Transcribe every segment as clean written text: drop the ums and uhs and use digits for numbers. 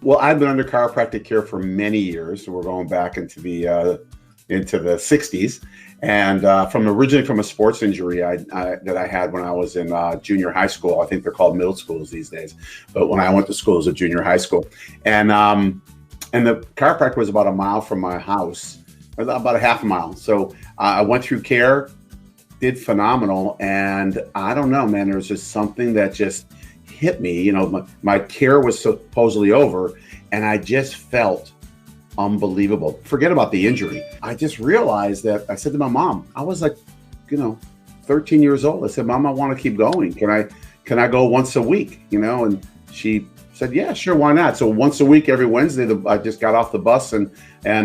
Well, I've been under chiropractic care for many years. So we're going back into the 60s, and from originally from a sports injury that I had when I was in junior high school. I think they're called middle schools these days, but when I went to school, it was a junior high school, and the chiropractor was about a mile from my house, about a half a mile. So I went through care, did phenomenal, and I don't know, man. There was just something that just hit me. You know, my care was supposedly over, and I just felt unbelievable. Forget about the injury. I just realized that I said to my mom, I was like, 13 years old. I said, Mom, I want to keep going. Can I go once a week? And she said, yeah, sure. Why not? So once a week, every Wednesday, I just got off the bus and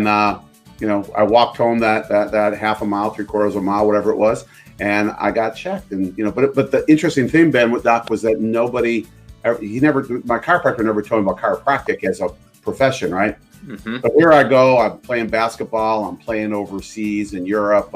I walked home that half a mile, 3/4 of a mile, whatever it was. And I got checked. And, but the interesting thing, Ben, with Doc, was that my chiropractor never told me about chiropractic as a profession, right? Mm-hmm. But here I go, I'm playing basketball, I'm playing overseas in Europe,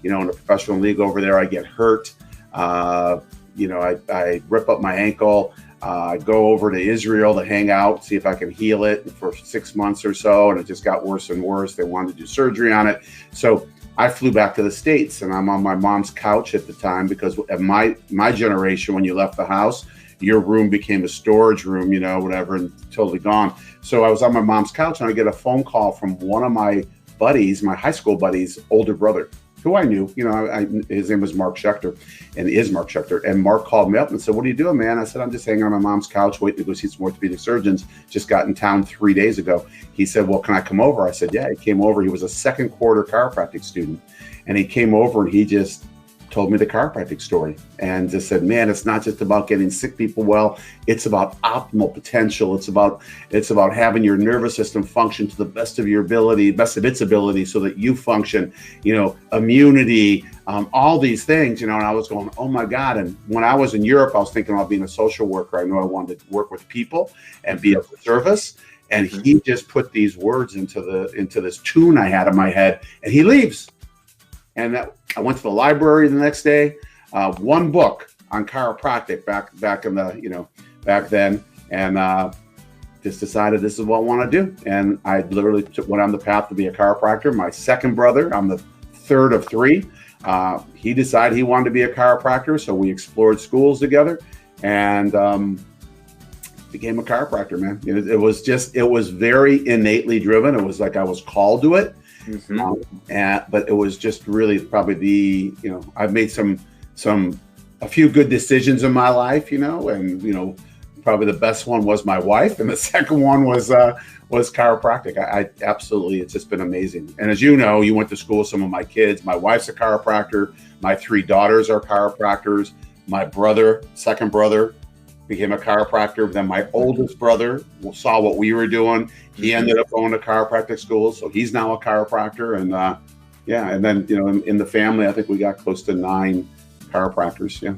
in a professional league over there. I get hurt, I rip up my ankle, I go over to Israel to hang out, see if I can heal it for 6 months or so, and it just got worse and worse. They wanted to do surgery on it. So I flew back to the States, and I'm on my mom's couch at the time, because at my generation, when you left the house, your room became a storage room, whatever, and totally gone. So I was on my mom's couch, and I get a phone call from one of my buddies, my high school buddies' older brother, who I knew. His name was Mark Schechter, and is Mark Schechter. And Mark called me up and said, "What are you doing, man?" I said, "I'm just hanging on my mom's couch waiting to go see some orthopedic surgeons. Just got in town 3 days ago." He said, "Well, can I come over?" I said, "Yeah." He came over. He was a second quarter chiropractic student, and he came over and he just told me the chiropractic story and just said, "Man, it's not just about getting sick people well. It's about optimal potential. It's about having your nervous system function to the best of its ability, so that you function, immunity, all these things, And I was going, oh my God. And when I was in Europe, I was thinking about being a social worker. I knew I wanted to work with people and be of service. And he just put these words into this tune I had in my head, and he leaves. And I went to the library the next day, one book on chiropractic back then, and just decided this is what I want to do. And I literally went on the path to be a chiropractor. My second brother, I'm the third of three, he decided he wanted to be a chiropractor, so we explored schools together, and became a chiropractor, man. It was very innately driven. It was like I was called to it. Mm-hmm. But it was just really probably I've made a few good decisions in my life, and probably the best one was my wife, and the second one was chiropractic. I absolutely, it's just been amazing. And as you know, you went to school with some of my kids. My wife's a chiropractor. My 3 daughters are chiropractors. My second brother, became a chiropractor. Then my oldest brother saw what we were doing. He ended up going to chiropractic school, so he's now a chiropractor. And and then in the family, I think we got close to 9 chiropractors. Yeah.